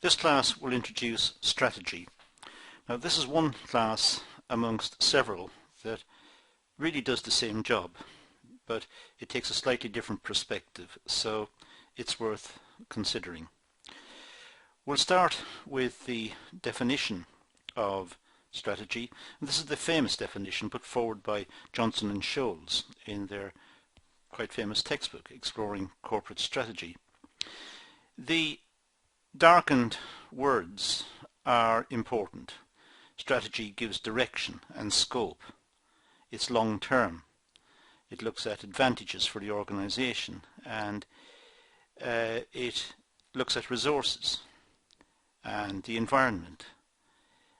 This class will introduce strategy. Now this is one class amongst several that really does the same job, but it takes a slightly different perspective, so it's worth considering. We'll start with the definition of strategy. This is the famous definition put forward by Johnson and Scholes in their quite famous textbook, Exploring Corporate Strategy. The darkened words are important. Strategy gives direction and scope. It's long term. It looks at advantages for the organization, and it looks at resources and the environment.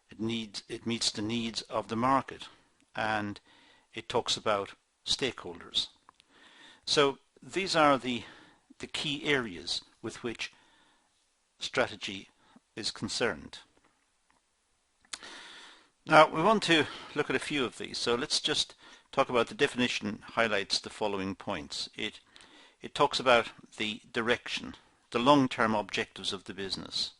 It meets the needs of the market, and it talks about stakeholders. So these are the key areas with which strategy is concerned. Now we want to look at a few of these, so let's just talk about the definition. Highlights the following points. It talks about the direction, the long-term objectives of the business.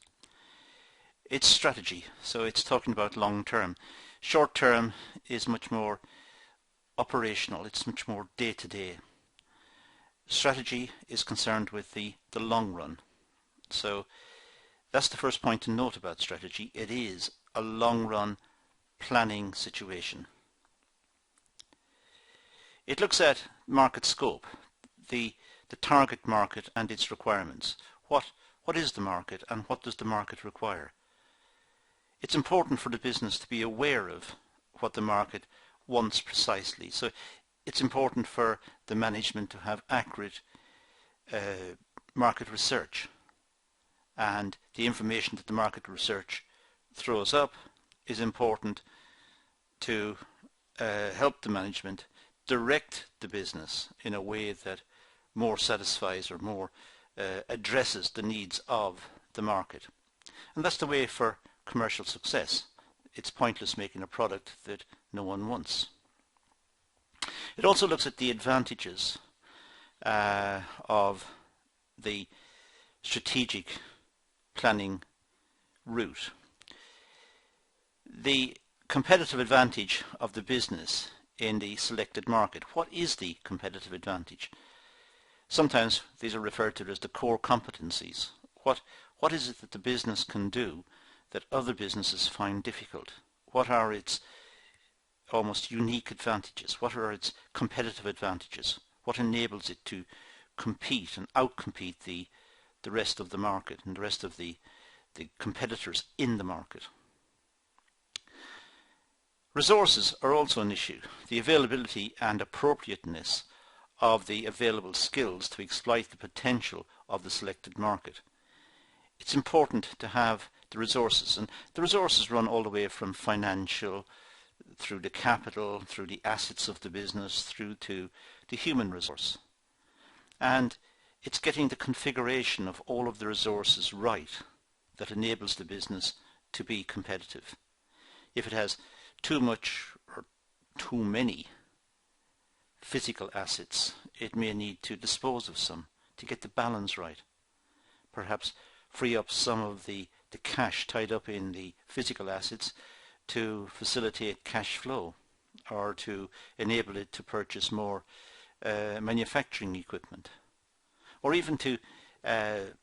It's strategy, so it's talking about long-term. Short-term is much more operational, it's much more day-to-day. Strategy is concerned with the long run. So that's the first point to note about strategy. It is a long-run planning situation. It looks at market scope, the target market and its requirements. What is the market and what does the market require? It's important for the business to be aware of what the market wants precisely. So it's important for the management to have accurate market research, and the information that the market research throws up is important to help the management direct the business in a way that more satisfies or more addresses the needs of the market. And that's the way for commercial success. It's pointless making a product that no one wants. It also looks at the advantages of the strategic planning route. The competitive advantage of the business in the selected market. What is the competitive advantage? Sometimes these are referred to as the core competencies. What is it that the business can do that other businesses find difficult? What are its almost unique advantages? What are its competitive advantages? What enables it to compete and outcompete the rest of the market and the rest of the competitors in the market? Resources are also an issue. The availability and appropriateness of the available skills to exploit the potential of the selected market. It's important to have the resources, and the resources run all the way from financial, through the capital, through the assets of the business, through to the human resource. And it's getting the configuration of all of the resources right that enables the business to be competitive. If it has too much or too many physical assets, it may need to dispose of some to get the balance right. Perhaps free up some of the cash tied up in the physical assets to facilitate cash flow, or to enable it to purchase more manufacturing equipment, or even to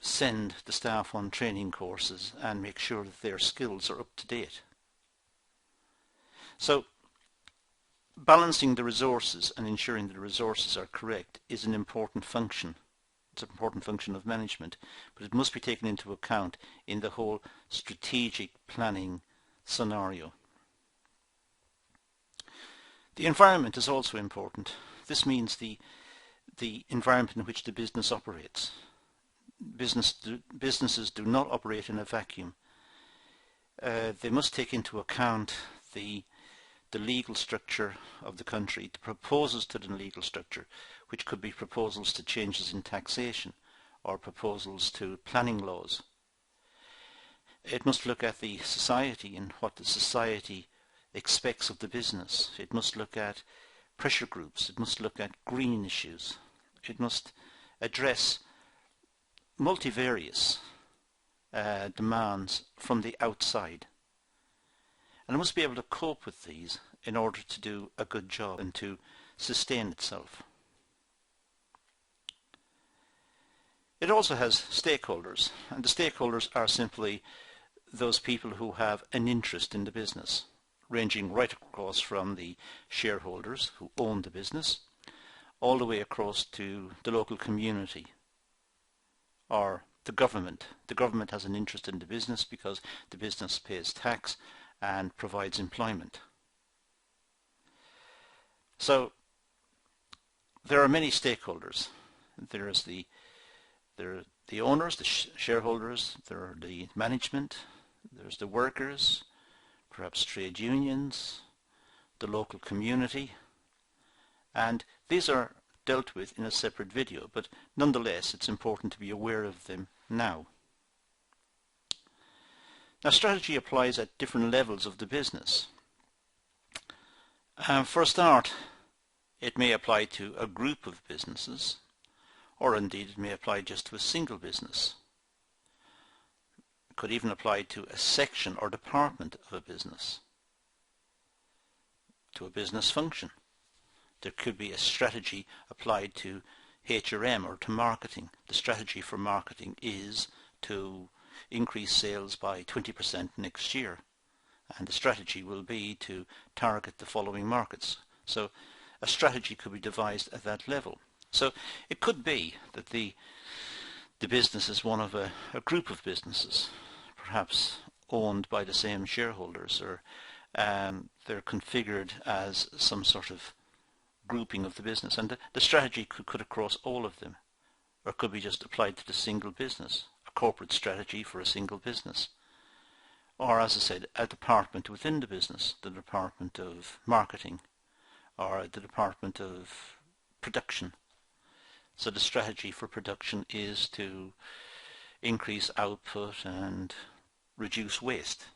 send the staff on training courses and make sure that their skills are up to date. So balancing the resources and ensuring that the resources are correct is an important function. It's an important function of management, but it must be taken into account in the whole strategic planning scenario. The environment is also important. This means the environment in which the business operates. Businesses do not operate in a vacuum. They must take into account the legal structure of the country, the proposals to the legal structure, which could be proposals to changes in taxation or proposals to planning laws. It must look at the society and what the society expects of the business. It must look at pressure groups. It must look at green issues. It must address multivarious demands from the outside. And it must be able to cope with these in order to do a good job and to sustain itself. It also has stakeholders, and the stakeholders are simply those people who have an interest in the business, ranging right across from the shareholders who own the business, all the way across to the local community or the government. The government has an interest in the business because the business pays tax and provides employment. So there are many stakeholders. There are the owners, the shareholders, there are the management, there's the workers, perhaps trade unions, the local community, and these are dealt with in a separate video, but nonetheless it's important to be aware of them now. Now, strategy applies at different levels of the business. For a start, it may apply to a group of businesses, or indeed it may apply just to a single business. It could even apply to a section or department of a business, to a business function. There could be a strategy applied to HRM or to marketing. The strategy for marketing is to increase sales by 20% next year, and the strategy will be to target the following markets. So a strategy could be devised at that level. So it could be that the business is one of a group of businesses, perhaps owned by the same shareholders, or they're configured as some sort of grouping of the business, and the strategy could cut across all of them, or could be just applied to the single business, a corporate strategy for a single business, or, as I said, a department within the business, the department of marketing or the department of production. So the strategy for production is to increase output and reduce waste,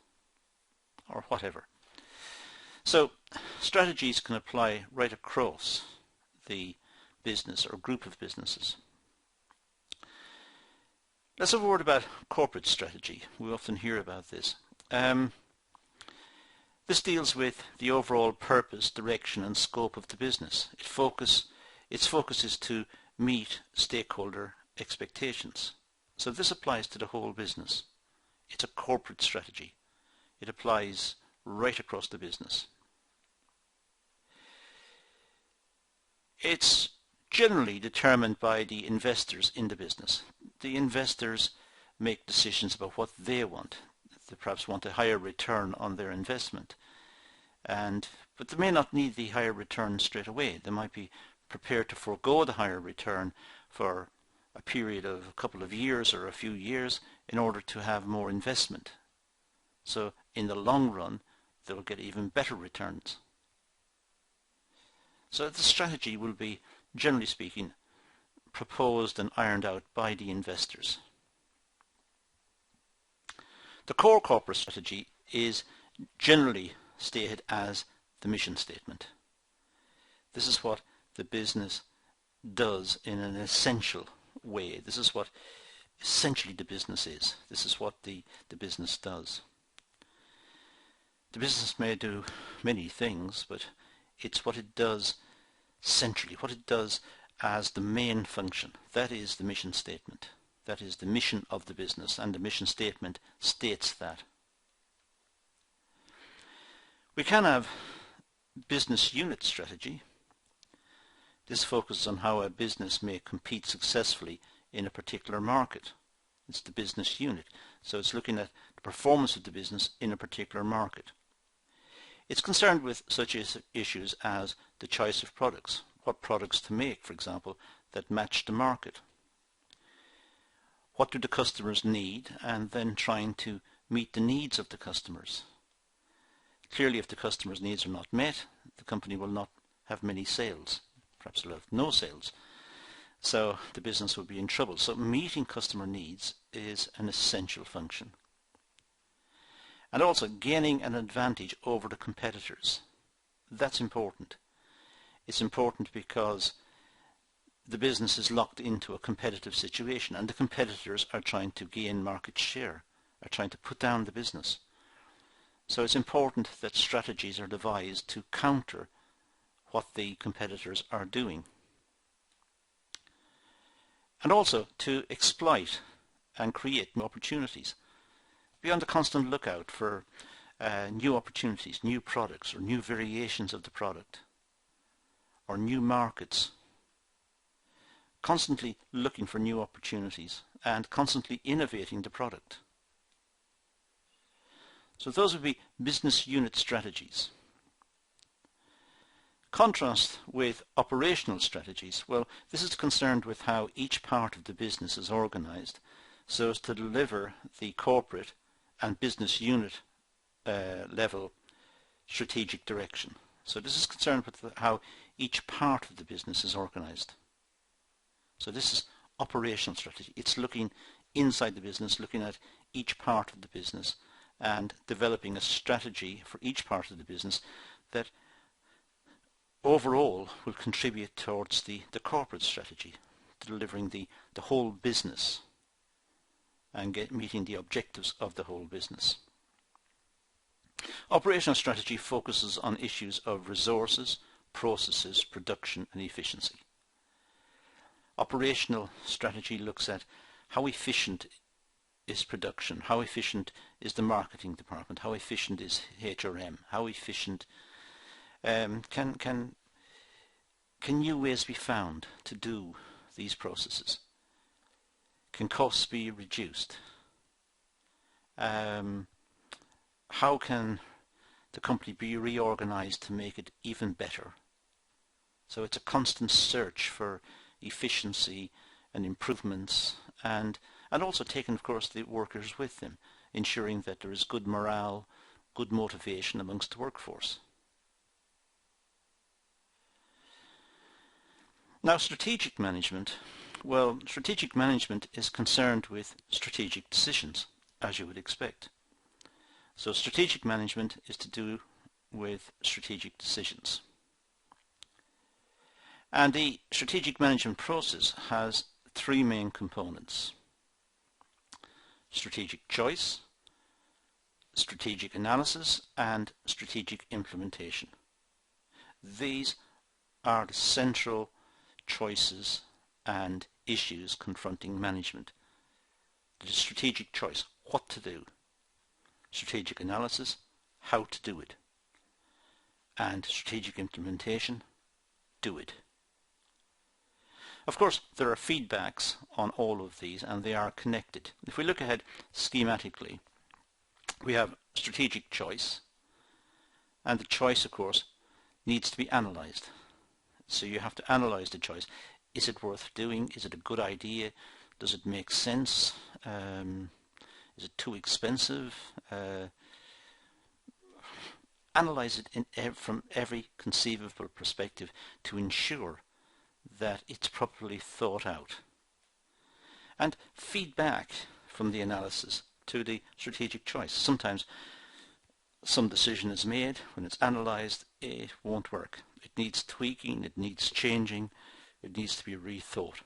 or whatever. So strategies can apply right across the business or group of businesses. Let's have a word about corporate strategy. We often hear about this. This deals with the overall purpose, direction and scope of the business. Its focus is to meet stakeholder expectations. So this applies to the whole business. It's a corporate strategy. It applies right across the business. It's generally determined by the investors in the business. The investors make decisions about what they want. They perhaps want a higher return on their investment, but they may not need the higher return straight away. They might be prepared to forego the higher return for a period of a couple of years or a few years in order to have more investment. So in the long run, they'll get even better returns. So the strategy will be, generally speaking, proposed and ironed out by the investors. The core corporate strategy is generally stated as the mission statement. This is what the business does in an essential way. This is what essentially the business is. This is what the business does. The business may do many things, but it's what it does centrally, what it does as the main function. That is the mission statement. That is the mission of the business, and the mission statement states that. We can have business unit strategy. This focuses on how a business may compete successfully in a particular market. It's the business unit. So it's looking at the performance of the business in a particular market. It's concerned with such issues as the choice of products, what products to make, for example, that match the market. What do the customers need, and then trying to meet the needs of the customers. Clearly, if the customers' needs are not met, the company will not have many sales. Perhaps it'll have no sales. So the business will be in trouble. So meeting customer needs is an essential function. And also gaining an advantage over the competitors. That's important. It's important because the business is locked into a competitive situation, and the competitors are trying to gain market share. are trying to put down the business. So it's important that strategies are devised to counter what the competitors are doing, and also to exploit and create new opportunities. Be on the constant lookout for new opportunities, new products, or new variations of the product, or new markets. Constantly looking for new opportunities and constantly innovating the product. So those would be business unit strategies. Contrast with operational strategies. Well, this is concerned with how each part of the business is organized so as to deliver the corporate and business unit level strategic direction. So this is concerned with how each part of the business is organized. So this is operational strategy. It's looking inside the business, looking at each part of the business and developing a strategy for each part of the business that overall will contribute towards the corporate strategy, delivering the whole business and meeting the objectives of the whole business. Operational strategy focuses on issues of resources, processes, production and efficiency. Operational strategy looks at how efficient is production, how efficient is the marketing department, how efficient is HRM, how efficient can new ways be found to do these processes? Can costs be reduced? How can the company be reorganized to make it even better? So it's a constant search for efficiency and improvements, and also taking, of course, the workers with them, ensuring that there is good morale, good motivation amongst the workforce. Now, strategic management. Well, strategic management is concerned with strategic decisions, as you would expect. So strategic management is to do with strategic decisions. And the strategic management process has three main components: strategic choice, strategic analysis, and strategic implementation. These are the central choices and issues confronting management. The strategic choice, what to do. Strategic analysis, how to do it. And strategic implementation, do it. Of course, there are feedbacks on all of these, and they are connected. If we look ahead schematically, we have strategic choice, and the choice, of course, needs to be analysed. So you have to analyse the choice. Is it worth doing? Is it a good idea? Does it make sense? Is it too expensive? Analyse it from every conceivable perspective to ensure that it's properly thought out. And feedback from the analysis to the strategic choice. Sometimes some decision is made, when it's analysed, it won't work. It needs tweaking, it needs changing, it needs to be rethought.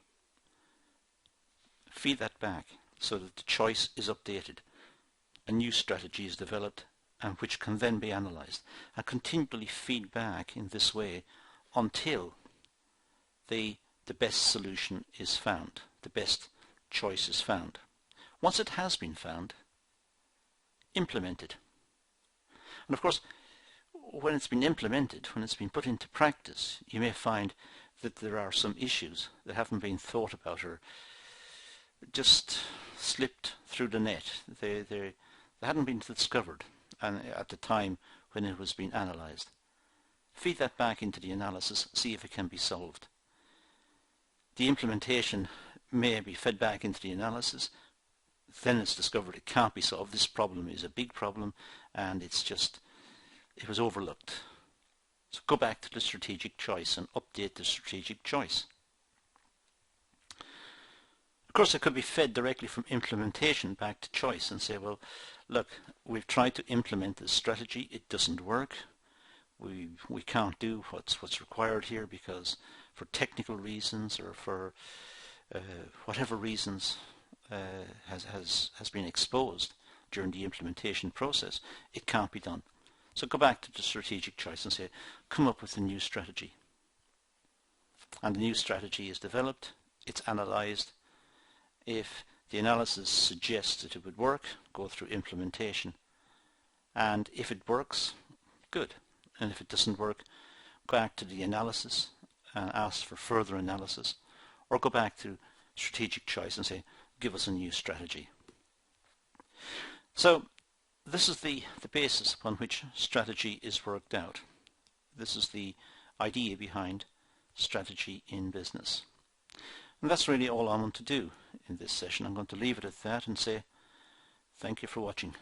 Feed that back so that the choice is updated. A new strategy is developed, and which can then be analysed, and continually feed back in this way until the best solution is found, the best choice is found. Once it has been found, implement it. And of course, when it's been implemented, when it's been put into practice, you may find that there are some issues that haven't been thought about or just slipped through the net. They hadn't been discovered at the time when it was being analysed. Feed that back into the analysis, see if it can be solved. The implementation may be fed back into the analysis, then it's discovered it can't be solved. This problem is a big problem and it was overlooked. So go back to the strategic choice and update the strategic choice. Of course, it could be fed directly from implementation back to choice and say, well, look, we've tried to implement this strategy, it doesn't work. We can't do what's required here because for technical reasons or for whatever reasons has been exposed during the implementation process, it can't be done. So go back to the strategic choice and say, come up with a new strategy. And the new strategy is developed, it's analysed. If the analysis suggests that it would work, go through implementation. And if it works, good. And if it doesn't work, go back to the analysis and ask for further analysis. Or go back to strategic choice and say, give us a new strategy. So this is the basis upon which strategy is worked out. This is the idea behind strategy in business. And that's really all I want to do in this session. I'm going to leave it at that and say thank you for watching.